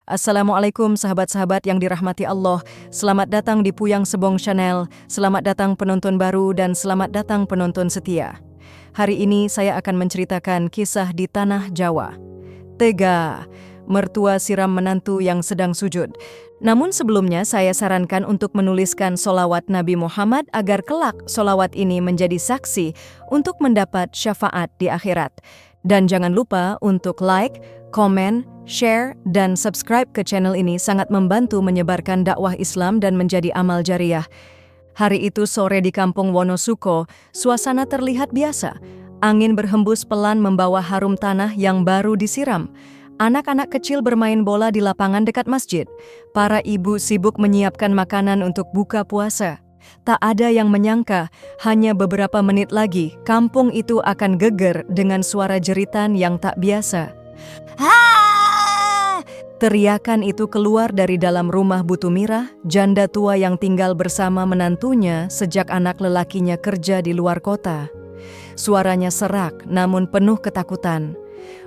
Assalamualaikum sahabat-sahabat yang dirahmati Allah. Selamat datang di Puyang Sebong Channel. Selamat datang penonton baru dan selamat datang penonton setia. Hari ini saya akan menceritakan kisah di tanah Jawa. Tega, mertua siram menantu yang sedang sujud. Namun sebelumnya saya sarankan untuk menuliskan solawat Nabi Muhammad agar kelak solawat ini menjadi saksi untuk mendapat syafaat di akhirat. Dan jangan lupa untuk like, komen, share, dan subscribe ke channel ini sangat membantu menyebarkan dakwah Islam dan menjadi amal jariah. Hari itu sore di kampung Wonosuko, suasana terlihat biasa. Angin berhembus pelan membawa harum tanah yang baru disiram. Anak-anak kecil bermain bola di lapangan dekat masjid. Para ibu sibuk menyiapkan makanan untuk buka puasa. Tak ada yang menyangka, hanya beberapa menit lagi kampung itu akan geger dengan suara jeritan yang tak biasa. "Ha!" Teriakan itu keluar dari dalam rumah Bu Tumirah, janda tua yang tinggal bersama menantunya sejak anak lelakinya kerja di luar kota. Suaranya serak namun penuh ketakutan.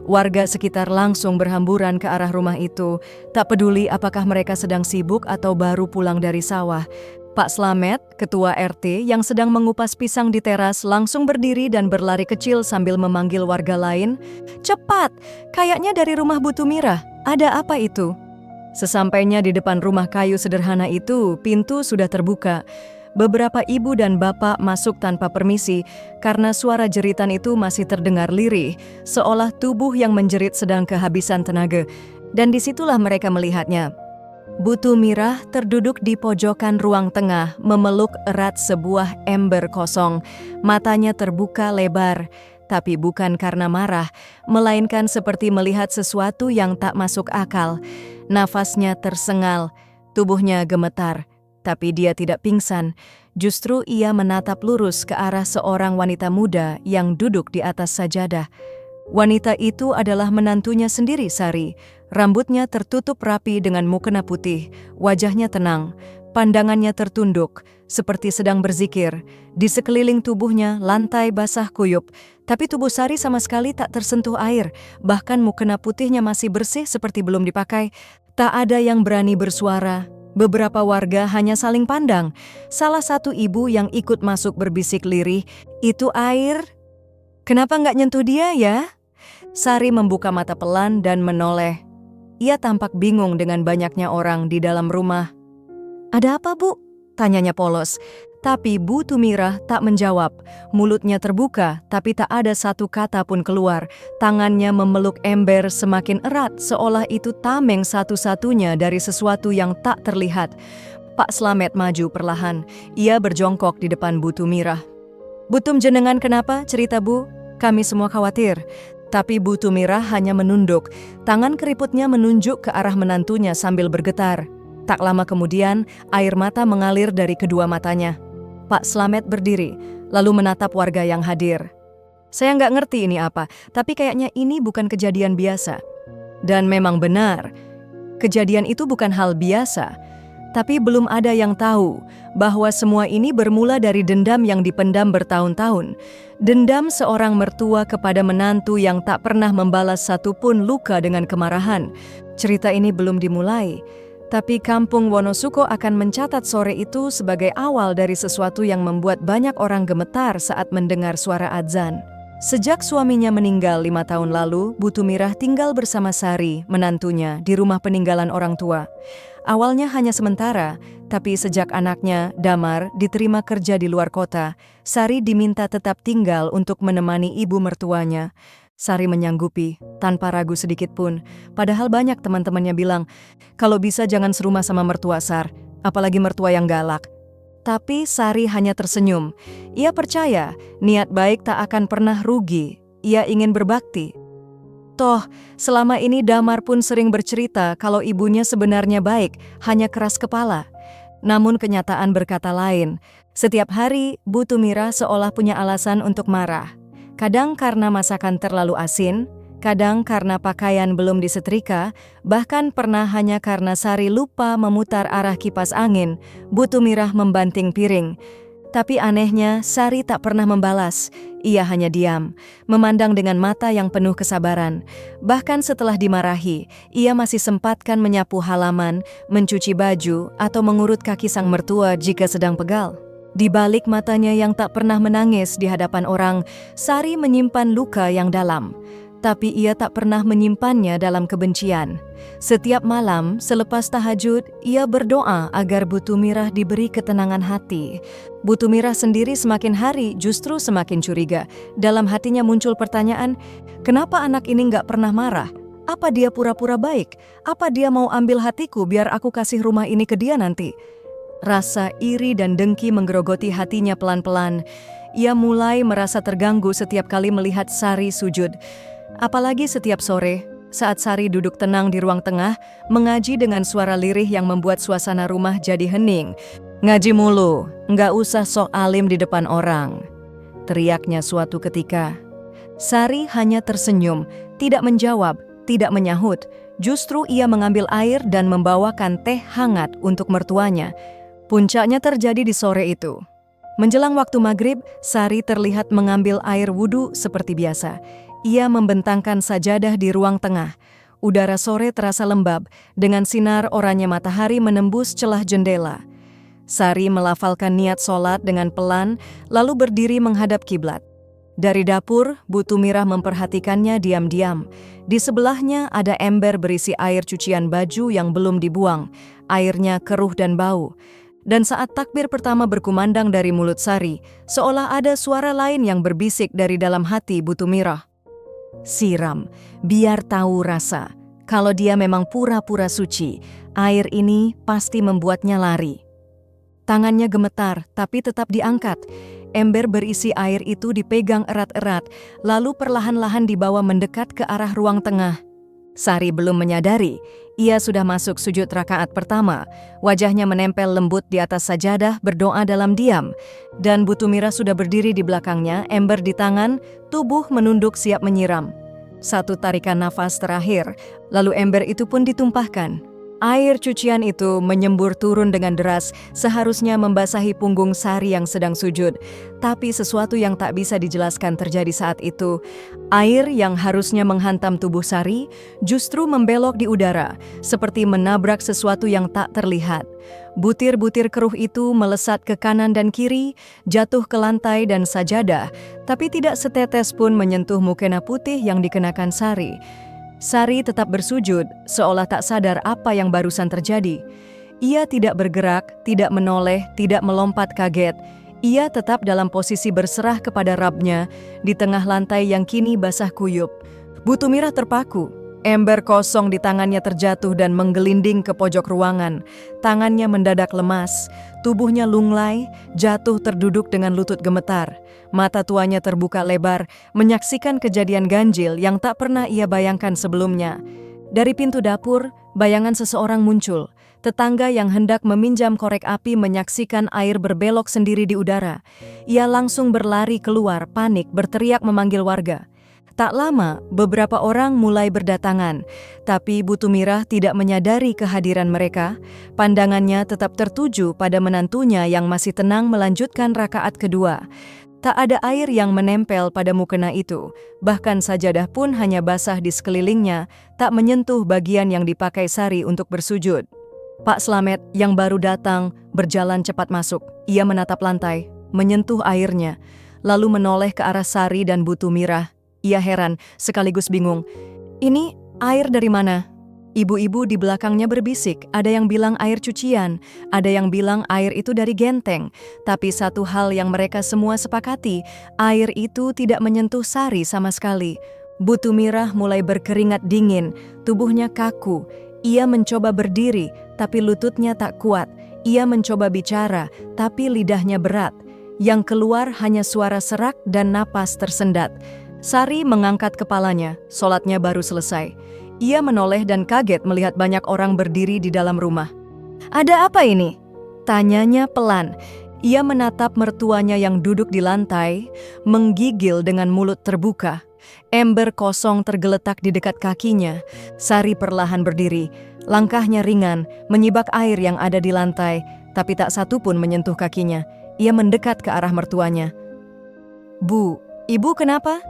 Warga sekitar langsung berhamburan ke arah rumah itu, tak peduli apakah mereka sedang sibuk atau baru pulang dari sawah. Pak Slamet, ketua RT yang sedang mengupas pisang di teras, langsung berdiri dan berlari kecil sambil memanggil warga lain. "Cepat, kayaknya dari rumah Bu Tumirah. Ada apa itu?" Sesampainya di depan rumah kayu sederhana itu, pintu sudah terbuka. Beberapa ibu dan bapak masuk tanpa permisi karena suara jeritan itu masih terdengar lirih, seolah tubuh yang menjerit sedang kehabisan tenaga. Dan disitulah mereka melihatnya. Bu Tumirah terduduk di pojokan ruang tengah, memeluk erat sebuah ember kosong. Matanya terbuka lebar, tapi bukan karena marah, melainkan seperti melihat sesuatu yang tak masuk akal. Nafasnya tersengal, tubuhnya gemetar, tapi dia tidak pingsan. Justru ia menatap lurus ke arah seorang wanita muda yang duduk di atas sajadah. Wanita itu adalah menantunya sendiri, Sari. Rambutnya tertutup rapi dengan mukena putih, wajahnya tenang, pandangannya tertunduk, seperti sedang berzikir. Di sekeliling tubuhnya lantai basah kuyup, tapi tubuh Sari sama sekali tak tersentuh air, bahkan mukena putihnya masih bersih seperti belum dipakai. Tak ada yang berani bersuara. Beberapa warga hanya saling pandang. Salah satu ibu yang ikut masuk berbisik lirih, "Itu air. Kenapa nggak nyentuh dia ya?" Sari membuka mata pelan dan menoleh. Ia tampak bingung dengan banyaknya orang di dalam rumah. "Ada apa, Bu?" tanyanya polos. Tapi Bu Tumirah tak menjawab. Mulutnya terbuka, tapi tak ada satu kata pun keluar. Tangannya memeluk ember semakin erat, seolah itu tameng satu-satunya dari sesuatu yang tak terlihat. Pak Slamet maju perlahan. Ia berjongkok di depan Bu Tumirah. "Butum jenengan kenapa? Cerita, Bu. Kami semua khawatir." Tapi Bu Tumirah hanya menunduk. Tangan keriputnya menunjuk ke arah menantunya sambil bergetar. Tak lama kemudian, air mata mengalir dari kedua matanya. Pak Slamet berdiri, lalu menatap warga yang hadir. "Saya nggak ngerti ini apa, tapi kayaknya ini bukan kejadian biasa." Dan memang benar, kejadian itu bukan hal biasa. Tapi belum ada yang tahu bahwa semua ini bermula dari dendam yang dipendam bertahun-tahun. Dendam seorang mertua kepada menantu yang tak pernah membalas satupun luka dengan kemarahan. Cerita ini belum dimulai, tapi kampung Wonosuko akan mencatat sore itu sebagai awal dari sesuatu yang membuat banyak orang gemetar saat mendengar suara adzan. Sejak suaminya meninggal 5 tahun lalu, Bu Tumirah tinggal bersama Sari, menantunya, di rumah peninggalan orang tua. Awalnya hanya sementara, tapi sejak anaknya, Damar, diterima kerja di luar kota, Sari diminta tetap tinggal untuk menemani ibu mertuanya. Sari menyanggupi, tanpa ragu sedikit pun. Padahal banyak teman-temannya bilang, "Kalau bisa jangan serumah sama mertua Sar, apalagi mertua yang galak." Tapi Sari hanya tersenyum. Ia percaya, niat baik tak akan pernah rugi. Ia ingin berbakti. Toh, selama ini Damar pun sering bercerita kalau ibunya sebenarnya baik, hanya keras kepala. Namun kenyataan berkata lain. Setiap hari, Bu Tumirah seolah punya alasan untuk marah. Kadang karena masakan terlalu asin, kadang karena pakaian belum disetrika, bahkan pernah hanya karena Sari lupa memutar arah kipas angin. Bu Tumirah membanting piring. Tapi anehnya, Sari tak pernah membalas. Ia hanya diam, memandang dengan mata yang penuh kesabaran. Bahkan setelah dimarahi, ia masih sempatkan menyapu halaman, mencuci baju, atau mengurut kaki sang mertua jika sedang pegal. Di balik matanya yang tak pernah menangis di hadapan orang, Sari menyimpan luka yang dalam. Tapi ia tak pernah menyimpannya dalam kebencian. Setiap malam, selepas tahajud, ia berdoa agar Bu Tumirah diberi ketenangan hati. Bu Tumirah sendiri semakin hari justru semakin curiga. Dalam hatinya muncul pertanyaan, kenapa anak ini nggak pernah marah? Apa dia pura-pura baik? Apa dia mau ambil hatiku biar aku kasih rumah ini ke dia nanti? Rasa iri dan dengki menggerogoti hatinya pelan-pelan. Ia mulai merasa terganggu setiap kali melihat Sari sujud. Apalagi setiap sore, saat Sari duduk tenang di ruang tengah, mengaji dengan suara lirih yang membuat suasana rumah jadi hening. "Ngaji mulu, nggak usah sok alim di depan orang," teriaknya suatu ketika. Sari hanya tersenyum, tidak menjawab, tidak menyahut. Justru ia mengambil air dan membawakan teh hangat untuk mertuanya. Puncaknya terjadi di sore itu. Menjelang waktu maghrib, Sari terlihat mengambil air wudhu seperti biasa. Ia membentangkan sajadah di ruang tengah. Udara sore terasa lembab, dengan sinar oranye matahari menembus celah jendela. Sari melafalkan niat sholat dengan pelan, lalu berdiri menghadap kiblat. Dari dapur, Bu Tumirah memperhatikannya diam-diam. Di sebelahnya ada ember berisi air cucian baju yang belum dibuang. Airnya keruh dan bau. Dan saat takbir pertama berkumandang dari mulut Sari, seolah ada suara lain yang berbisik dari dalam hati Bu Tumirah. "Siram, biar tahu rasa. Kalau dia memang pura-pura suci, air ini pasti membuatnya lari." Tangannya gemetar, tapi tetap diangkat. Ember berisi air itu dipegang erat-erat, lalu perlahan-lahan dibawa mendekat ke arah ruang tengah. Sari belum menyadari, ia sudah masuk sujud rakaat pertama. Wajahnya menempel lembut di atas sajadah, berdoa dalam diam. Dan Bu Tumirah sudah berdiri di belakangnya, ember di tangan, tubuh menunduk siap menyiram. Satu tarikan nafas terakhir, lalu ember itu pun ditumpahkan. Air cucian itu menyembur turun dengan deras, seharusnya membasahi punggung Sari yang sedang sujud. Tapi sesuatu yang tak bisa dijelaskan terjadi saat itu. Air yang harusnya menghantam tubuh Sari justru membelok di udara, seperti menabrak sesuatu yang tak terlihat. Butir-butir keruh itu melesat ke kanan dan kiri, jatuh ke lantai dan sajadah, tapi tidak setetes pun menyentuh mukena putih yang dikenakan Sari. Sari tetap bersujud, seolah tak sadar apa yang barusan terjadi. Ia tidak bergerak, tidak menoleh, tidak melompat kaget. Ia tetap dalam posisi berserah kepada Rabb-nya, di tengah lantai yang kini basah kuyup. Bu Tumirah terpaku. Ember kosong di tangannya terjatuh dan menggelinding ke pojok ruangan. Tangannya mendadak lemas, tubuhnya lunglai, jatuh terduduk dengan lutut gemetar. Mata tuanya terbuka lebar, menyaksikan kejadian ganjil yang tak pernah ia bayangkan sebelumnya. Dari pintu dapur, bayangan seseorang muncul. Tetangga yang hendak meminjam korek api menyaksikan air berbelok sendiri di udara. Ia langsung berlari keluar, panik, berteriak memanggil warga. Tak lama, beberapa orang mulai berdatangan, tapi Bu Tumirah tidak menyadari kehadiran mereka. Pandangannya tetap tertuju pada menantunya yang masih tenang melanjutkan rakaat kedua. Tak ada air yang menempel pada mukena itu, bahkan sajadah pun hanya basah di sekelilingnya, tak menyentuh bagian yang dipakai Sari untuk bersujud. Pak Slamet yang baru datang berjalan cepat masuk. Ia menatap lantai, menyentuh airnya, lalu menoleh ke arah Sari dan Bu Tumirah. Ia heran, sekaligus bingung. "Ini air dari mana?" Ibu-ibu di belakangnya berbisik, ada yang bilang air cucian, ada yang bilang air itu dari genteng. Tapi satu hal yang mereka semua sepakati, air itu tidak menyentuh Sari sama sekali. Bu Tumirah mulai berkeringat dingin, tubuhnya kaku. Ia mencoba berdiri, tapi lututnya tak kuat. Ia mencoba bicara, tapi lidahnya berat. Yang keluar hanya suara serak dan napas tersendat. Sari mengangkat kepalanya, sholatnya baru selesai. Ia menoleh dan kaget melihat banyak orang berdiri di dalam rumah. "Ada apa ini?" tanyanya pelan. Ia menatap mertuanya yang duduk di lantai, menggigil dengan mulut terbuka. Ember kosong tergeletak di dekat kakinya. Sari perlahan berdiri, langkahnya ringan, menyibak air yang ada di lantai, tapi tak satu pun menyentuh kakinya. Ia mendekat ke arah mertuanya. "Bu, ibu kenapa?"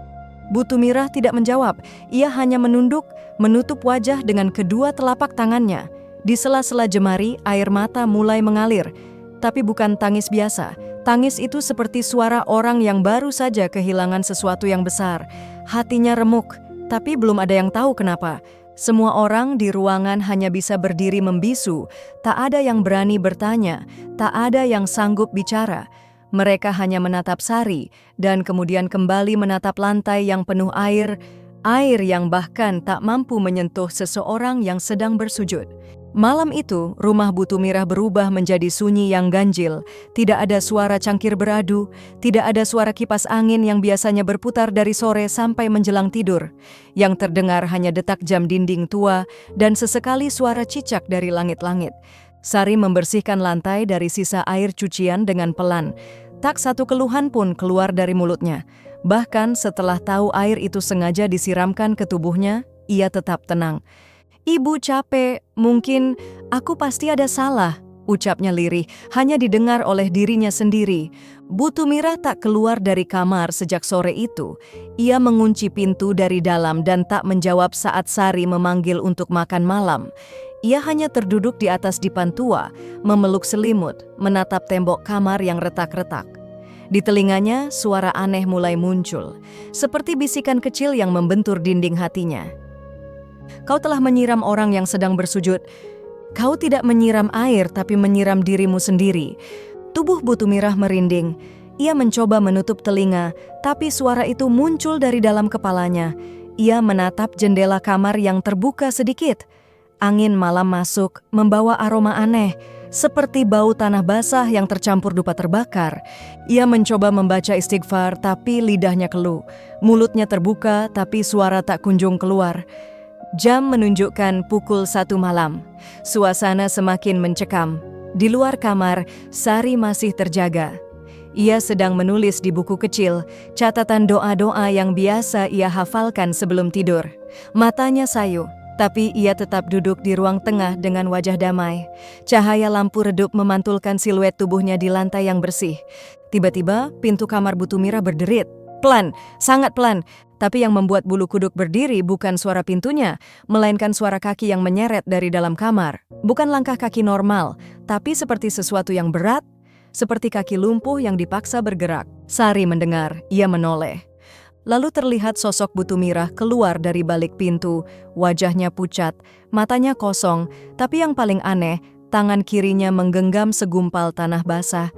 Bu Tumirah tidak menjawab. Ia hanya menunduk, menutup wajah dengan kedua telapak tangannya. Di sela-sela jemari, air mata mulai mengalir. Tapi bukan tangis biasa. Tangis itu seperti suara orang yang baru saja kehilangan sesuatu yang besar. Hatinya remuk, tapi belum ada yang tahu kenapa. Semua orang di ruangan hanya bisa berdiri membisu. Tak ada yang berani bertanya, tak ada yang sanggup bicara. Mereka hanya menatap Sari dan kemudian kembali menatap lantai yang penuh air yang bahkan tak mampu menyentuh seseorang yang sedang bersujud. Malam itu, rumah Bu Tumirah berubah menjadi sunyi yang ganjil. Tidak ada suara cangkir beradu, tidak ada suara kipas angin yang biasanya berputar dari sore sampai menjelang tidur. Yang terdengar hanya detak jam dinding tua dan sesekali suara cicak dari langit-langit. Sari membersihkan lantai dari sisa air cucian dengan pelan. Tak satu keluhan pun keluar dari mulutnya. Bahkan setelah tahu air itu sengaja disiramkan ke tubuhnya, ia tetap tenang. "Ibu capek, mungkin aku pasti ada salah," ucapnya lirih, hanya didengar oleh dirinya sendiri. Bu Tumirah tak keluar dari kamar sejak sore itu. Ia mengunci pintu dari dalam dan tak menjawab saat Sari memanggil untuk makan malam. Ia hanya terduduk di atas dipan tua, memeluk selimut, menatap tembok kamar yang retak-retak. Di telinganya, suara aneh mulai muncul, seperti bisikan kecil yang membentur dinding hatinya. "Kau telah menyiram orang yang sedang bersujud. Kau tidak menyiram air, tapi menyiram dirimu sendiri." Tubuh Bu Tumirah merinding. Ia mencoba menutup telinga, tapi suara itu muncul dari dalam kepalanya. Ia menatap jendela kamar yang terbuka sedikit. Angin malam masuk, membawa aroma aneh, seperti bau tanah basah yang tercampur dupa terbakar. Ia mencoba membaca istighfar, tapi lidahnya keluh. Mulutnya terbuka, tapi suara tak kunjung keluar. Jam menunjukkan pukul 1 malam. Suasana semakin mencekam. Di luar kamar, Sari masih terjaga. Ia sedang menulis di buku kecil, catatan doa-doa yang biasa ia hafalkan sebelum tidur. Matanya sayu. Tapi ia tetap duduk di ruang tengah dengan wajah damai. Cahaya lampu redup memantulkan siluet tubuhnya di lantai yang bersih. Tiba-tiba, pintu kamar Bu Tumirah berderit. Pelan, sangat pelan. Tapi yang membuat bulu kuduk berdiri bukan suara pintunya, melainkan suara kaki yang menyeret dari dalam kamar. Bukan langkah kaki normal, tapi seperti sesuatu yang berat, seperti kaki lumpuh yang dipaksa bergerak. Sari mendengar, ia menoleh. Lalu terlihat sosok Bu Tumirah keluar dari balik pintu, wajahnya pucat, matanya kosong, tapi yang paling aneh, tangan kirinya menggenggam segumpal tanah basah.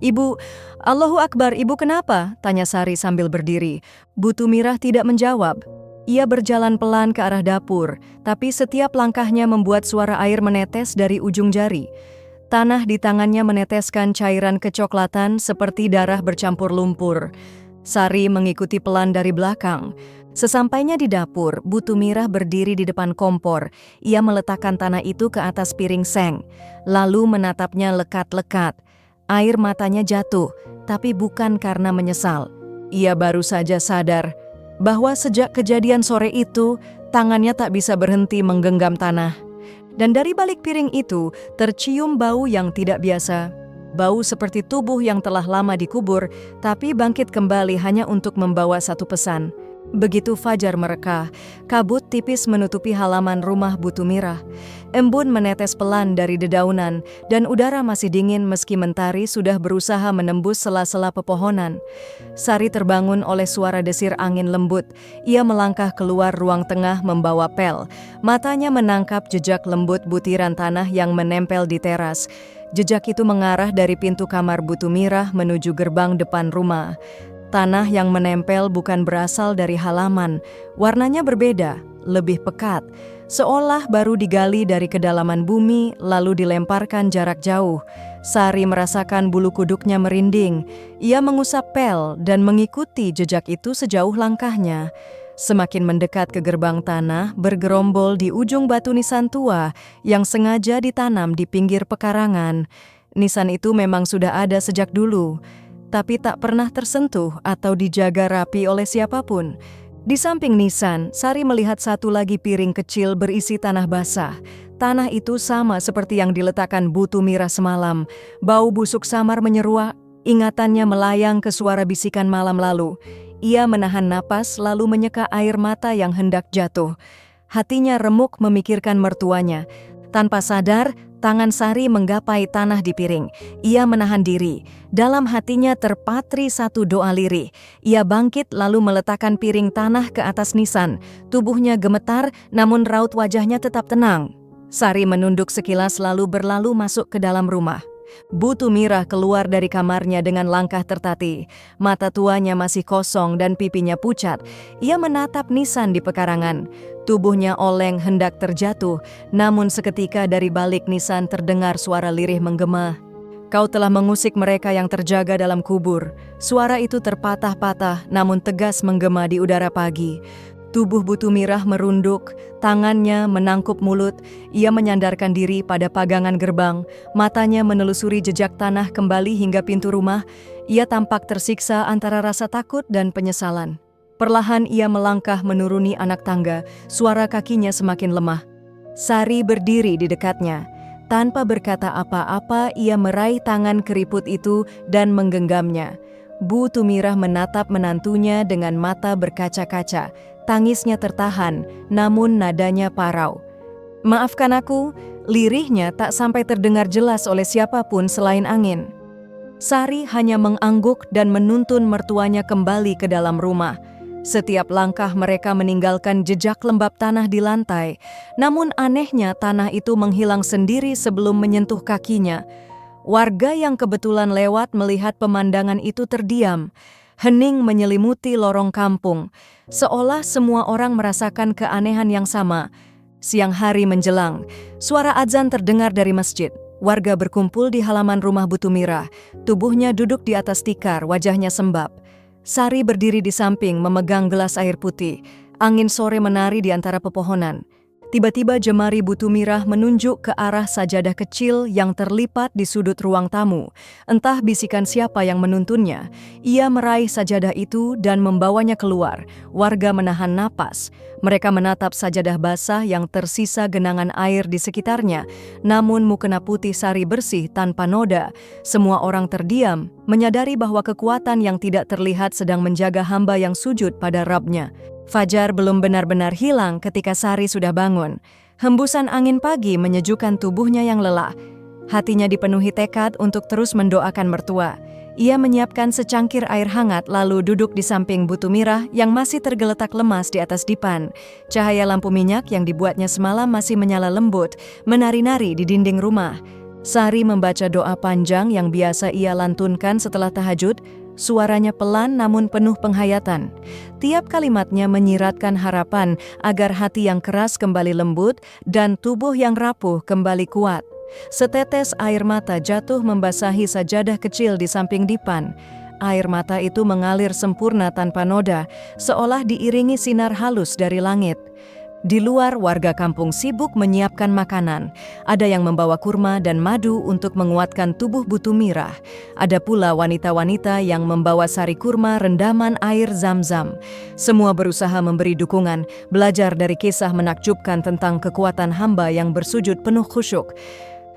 "Ibu, Allahu Akbar, ibu kenapa?" tanya Sari sambil berdiri. Bu Tumirah tidak menjawab. Ia berjalan pelan ke arah dapur, tapi setiap langkahnya membuat suara air menetes dari ujung jari. Tanah di tangannya meneteskan cairan kecoklatan seperti darah bercampur lumpur. Sari mengikuti pelan dari belakang. Sesampainya di dapur, Bu Tumirah berdiri di depan kompor. Ia meletakkan tanah itu ke atas piring seng, lalu menatapnya lekat-lekat. Air matanya jatuh, tapi bukan karena menyesal. Ia baru saja sadar bahwa sejak kejadian sore itu, tangannya tak bisa berhenti menggenggam tanah. Dan dari balik piring itu, tercium bau yang tidak biasa. Bau seperti tubuh yang telah lama dikubur, tapi bangkit kembali hanya untuk membawa satu pesan. Begitu fajar mereka, kabut tipis menutupi halaman rumah Bu Tumirah. Embun menetes pelan dari dedaunan, dan udara masih dingin meski mentari sudah berusaha menembus sela-sela pepohonan. Sari terbangun oleh suara desir angin lembut. Ia melangkah keluar ruang tengah membawa pel. Matanya menangkap jejak lembut butiran tanah yang menempel di teras. Jejak itu mengarah dari pintu kamar Bu Tumirah menuju gerbang depan rumah. Tanah yang menempel bukan berasal dari halaman. Warnanya berbeda, lebih pekat. Seolah baru digali dari kedalaman bumi lalu dilemparkan jarak jauh. Sari merasakan bulu kuduknya merinding. Ia mengusap pel dan mengikuti jejak itu sejauh langkahnya. Semakin mendekat ke gerbang tanah, bergerombol di ujung batu nisan tua yang sengaja ditanam di pinggir pekarangan. Nisan itu memang sudah ada sejak dulu, tapi tak pernah tersentuh atau dijaga rapi oleh siapapun. Di samping nisan, Sari melihat satu lagi piring kecil berisi tanah basah. Tanah itu sama seperti yang diletakkan Bu Tumirah semalam. Bau busuk samar menyeruak. Ingatannya melayang ke suara bisikan malam lalu. Ia menahan napas lalu menyeka air mata yang hendak jatuh. Hatinya remuk memikirkan mertuanya. Tanpa sadar, tangan Sari menggapai tanah di piring. Ia menahan diri. Dalam hatinya terpatri satu doa lirih. Ia bangkit lalu meletakkan piring tanah ke atas nisan. Tubuhnya gemetar, namun raut wajahnya tetap tenang. Sari menunduk sekilas lalu berlalu masuk ke dalam rumah. Bu Tumirah keluar dari kamarnya dengan langkah tertatih. Mata tuanya masih kosong dan pipinya pucat. Ia menatap nisan di pekarangan. Tubuhnya oleng hendak terjatuh, namun seketika dari balik nisan terdengar suara lirih menggema. Kau telah mengusik mereka yang terjaga dalam kubur. Suara itu terpatah-patah namun tegas menggema di udara pagi. Tubuh Bu Tumirah merunduk, tangannya menangkup mulut. Ia menyandarkan diri pada pagangan gerbang, matanya menelusuri jejak tanah kembali hingga pintu rumah. Ia tampak tersiksa antara rasa takut dan penyesalan. Perlahan ia melangkah menuruni anak tangga, suara kakinya semakin lemah. Sari berdiri di dekatnya. Tanpa berkata apa-apa, ia meraih tangan keriput itu dan menggenggamnya. Bu Tumirah menatap menantunya dengan mata berkaca-kaca. Tangisnya tertahan, namun nadanya parau. Maafkan aku, lirihnya tak sampai terdengar jelas oleh siapapun selain angin. Sari hanya mengangguk dan menuntun mertuanya kembali ke dalam rumah. Setiap langkah mereka meninggalkan jejak lembab tanah di lantai, namun anehnya tanah itu menghilang sendiri sebelum menyentuh kakinya. Warga yang kebetulan lewat melihat pemandangan itu terdiam. Hening menyelimuti lorong kampung, seolah semua orang merasakan keanehan yang sama. Siang hari menjelang, suara azan terdengar dari masjid. Warga berkumpul di halaman rumah Bu Tumirah. Tubuhnya duduk di atas tikar, wajahnya sembab. Sari berdiri di samping memegang gelas air putih. Angin sore menari di antara pepohonan. Tiba-tiba jemari Bu Tumirah menunjuk ke arah sajadah kecil yang terlipat di sudut ruang tamu. Entah bisikan siapa yang menuntunnya. Ia meraih sajadah itu dan membawanya keluar. Warga menahan napas. Mereka menatap sajadah basah yang tersisa genangan air di sekitarnya. Namun mukena putih Sari bersih tanpa noda. Semua orang terdiam, menyadari bahwa kekuatan yang tidak terlihat sedang menjaga hamba yang sujud pada Rabb-nya. Fajar belum benar-benar hilang ketika Sari sudah bangun. Hembusan angin pagi menyejukkan tubuhnya yang lelah. Hatinya dipenuhi tekad untuk terus mendoakan mertua. Ia menyiapkan secangkir air hangat lalu duduk di samping Bu Tumirah yang masih tergeletak lemas di atas dipan. Cahaya lampu minyak yang dibuatnya semalam masih menyala lembut, menari-nari di dinding rumah. Sari membaca doa panjang yang biasa ia lantunkan setelah tahajud. Suaranya pelan namun penuh penghayatan. Tiap kalimatnya menyiratkan harapan agar hati yang keras kembali lembut dan tubuh yang rapuh kembali kuat. Setetes air mata jatuh membasahi sajadah kecil di samping dipan. Air mata itu mengalir sempurna tanpa noda, seolah diiringi sinar halus dari langit. Di luar, warga kampung sibuk menyiapkan makanan. Ada yang membawa kurma dan madu untuk menguatkan tubuh Bu Tumirah. Ada pula wanita-wanita yang membawa sari kurma rendaman air zam-zam. Semua berusaha memberi dukungan, belajar dari kisah menakjubkan tentang kekuatan hamba yang bersujud penuh khusyuk.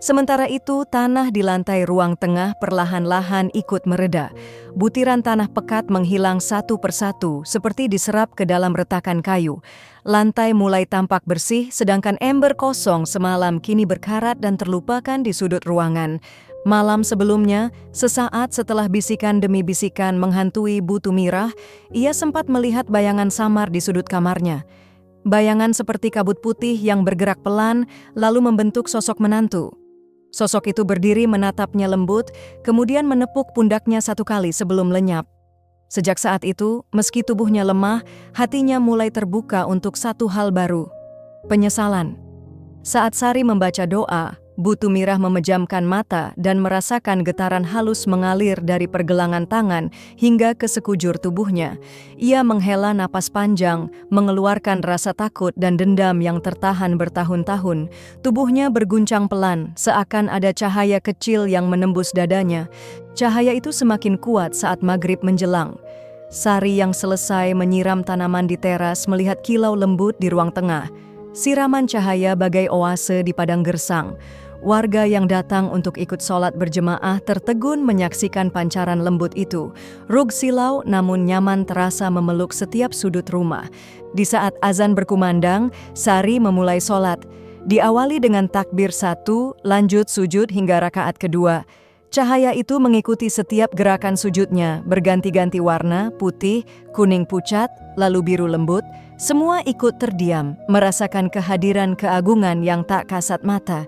Sementara itu, tanah di lantai ruang tengah perlahan-lahan ikut mereda. Butiran tanah pekat menghilang satu persatu, seperti diserap ke dalam retakan kayu. Lantai mulai tampak bersih, sedangkan ember kosong semalam kini berkarat dan terlupakan di sudut ruangan. Malam sebelumnya, sesaat setelah bisikan demi bisikan menghantui Bu Tumirah, ia sempat melihat bayangan samar di sudut kamarnya. Bayangan seperti kabut putih yang bergerak pelan, lalu membentuk sosok menantu. Sosok itu berdiri menatapnya lembut, kemudian menepuk pundaknya satu kali sebelum lenyap. Sejak saat itu, meski tubuhnya lemah, hatinya mulai terbuka untuk satu hal baru, penyesalan. Saat Sari membaca doa, Bu Tumirah memejamkan mata dan merasakan getaran halus mengalir dari pergelangan tangan hingga ke sekujur tubuhnya. Ia menghela napas panjang, mengeluarkan rasa takut dan dendam yang tertahan bertahun-tahun. Tubuhnya berguncang pelan, seakan ada cahaya kecil yang menembus dadanya. Cahaya itu semakin kuat saat maghrib menjelang. Sari yang selesai menyiram tanaman di teras melihat kilau lembut di ruang tengah. Siraman cahaya bagai oase di padang gersang. Warga yang datang untuk ikut sholat berjemaah tertegun menyaksikan pancaran lembut itu. Rug silau namun nyaman terasa memeluk setiap sudut rumah. Di saat azan berkumandang, Sari memulai sholat. Diawali dengan takbir 1, lanjut sujud hingga rakaat kedua. Cahaya itu mengikuti setiap gerakan sujudnya, berganti-ganti warna, putih, kuning pucat, lalu biru lembut. Semua ikut terdiam, merasakan kehadiran keagungan yang tak kasat mata.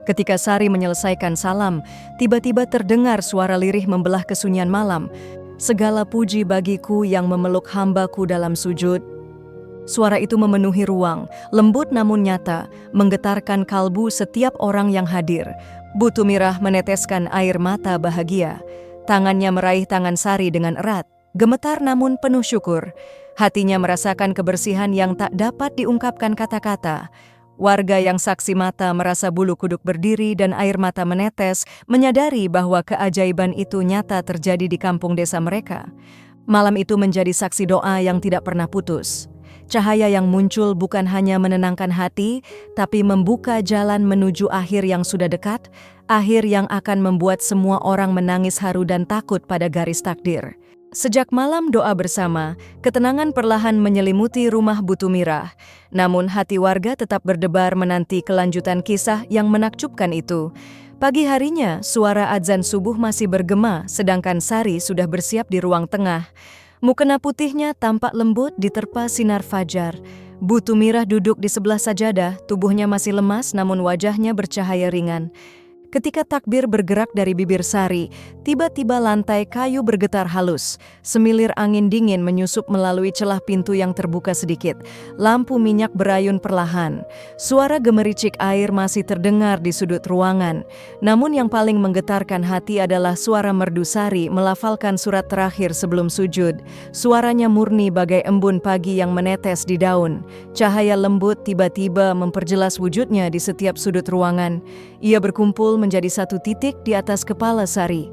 Ketika Sari menyelesaikan salam, tiba-tiba terdengar suara lirih membelah kesunyian malam. Segala puji bagiku yang memeluk hambaku dalam sujud. Suara itu memenuhi ruang, lembut namun nyata, menggetarkan kalbu setiap orang yang hadir. Bu Tumirah meneteskan air mata bahagia. Tangannya meraih tangan Sari dengan erat, gemetar namun penuh syukur. Hatinya merasakan kebersihan yang tak dapat diungkapkan kata-kata. Warga yang saksi mata merasa bulu kuduk berdiri dan air mata menetes, menyadari bahwa keajaiban itu nyata terjadi di kampung desa mereka. Malam itu menjadi saksi doa yang tidak pernah putus. Cahaya yang muncul bukan hanya menenangkan hati, tapi membuka jalan menuju akhir yang sudah dekat, akhir yang akan membuat semua orang menangis haru dan takut pada garis takdir. Sejak malam doa bersama, ketenangan perlahan menyelimuti rumah Bu Tumirah. Namun hati warga tetap berdebar menanti kelanjutan kisah yang menakjubkan itu. Pagi harinya, suara adzan subuh masih bergema, sedangkan Sari sudah bersiap di ruang tengah. Mukena putihnya tampak lembut diterpa sinar fajar. Bu Tumirah duduk di sebelah sajadah, tubuhnya masih lemas namun wajahnya bercahaya ringan. Ketika takbir bergerak dari bibir Sari, tiba-tiba lantai kayu bergetar halus. Semilir angin dingin menyusup melalui celah pintu yang terbuka sedikit. Lampu minyak berayun perlahan. Suara gemericik air masih terdengar di sudut ruangan. Namun yang paling menggetarkan hati adalah suara merdu Sari melafalkan surat terakhir sebelum sujud. Suaranya murni bagai embun pagi yang menetes di daun. Cahaya lembut tiba-tiba memperjelas wujudnya di setiap sudut ruangan. Ia berkumpul menjadi satu titik di atas kepala Sari.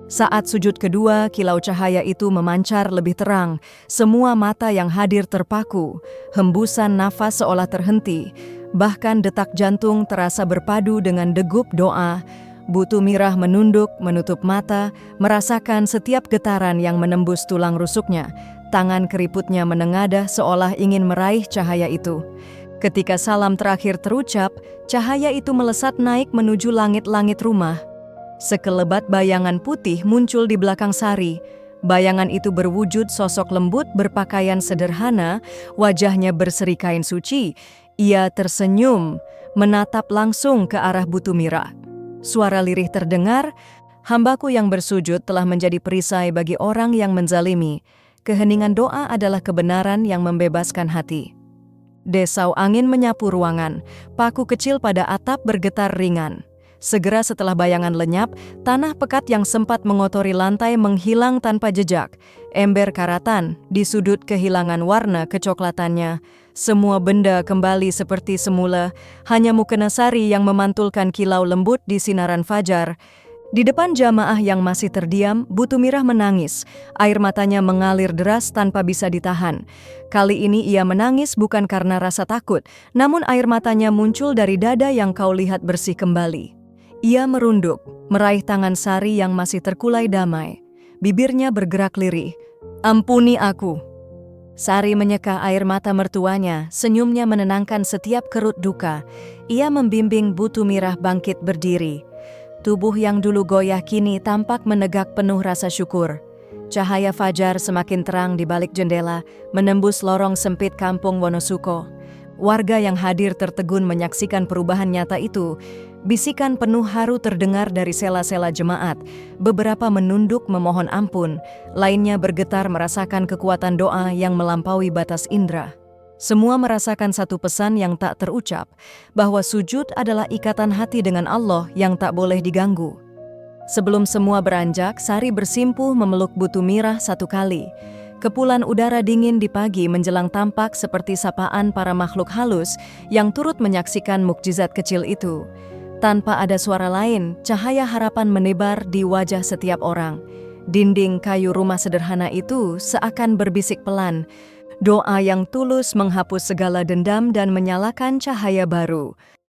Saat sujud kedua, kilau cahaya itu memancar lebih terang. Semua mata yang hadir terpaku. Hembusan nafas seolah terhenti. Bahkan detak jantung terasa berpadu dengan degup doa. Bu Tumirah menunduk, menutup mata, merasakan setiap getaran yang menembus tulang rusuknya. Tangan keriputnya menengadah seolah ingin meraih cahaya itu. Ketika salam terakhir terucap, cahaya itu melesat naik menuju langit-langit rumah. Sekelebat bayangan putih muncul di belakang Sari. Bayangan itu berwujud sosok lembut berpakaian sederhana, wajahnya berseri kain suci. Ia tersenyum, menatap langsung ke arah Bu Tumirah. Suara lirih terdengar, "Hambaku yang bersujud telah menjadi perisai bagi orang yang menzalimi. Keheningan doa adalah kebenaran yang membebaskan hati." Desau angin menyapu ruangan, paku kecil pada atap bergetar ringan. Segera setelah bayangan lenyap, tanah pekat yang sempat mengotori lantai menghilang tanpa jejak. Ember karatan di sudut kehilangan warna kecoklatannya. Semua benda kembali seperti semula, hanya mukena Sari yang memantulkan kilau lembut di sinaran fajar. Di depan jamaah yang masih terdiam, Bu Tumirah menangis. Air matanya mengalir deras tanpa bisa ditahan. Kali ini ia menangis bukan karena rasa takut, namun air matanya muncul dari dada yang kau lihat bersih kembali. Ia merunduk, meraih tangan Sari yang masih terkulai damai. Bibirnya bergerak lirih. "Ampuni aku." Sari menyeka air mata mertuanya, senyumnya menenangkan setiap kerut duka. Ia membimbing Bu Tumirah bangkit berdiri. Tubuh yang dulu goyah kini tampak menegak penuh rasa syukur. Cahaya fajar semakin terang di balik jendela, menembus lorong sempit kampung Wonosuko. Warga yang hadir tertegun menyaksikan perubahan nyata itu. Bisikan penuh haru terdengar dari sela-sela jemaat. Beberapa menunduk memohon ampun, lainnya bergetar merasakan kekuatan doa yang melampaui batas indera. Semua merasakan satu pesan yang tak terucap, bahwa sujud adalah ikatan hati dengan Allah yang tak boleh diganggu. Sebelum semua beranjak, Sari bersimpuh memeluk Bu Tumirah satu kali. Kepulan udara dingin di pagi menjelang tampak seperti sapaan para makhluk halus yang turut menyaksikan mukjizat kecil itu. Tanpa ada suara lain, cahaya harapan menebar di wajah setiap orang. Dinding kayu rumah sederhana itu seakan berbisik pelan, Doa yang tulus menghapus segala dendam dan menyalakan cahaya baru.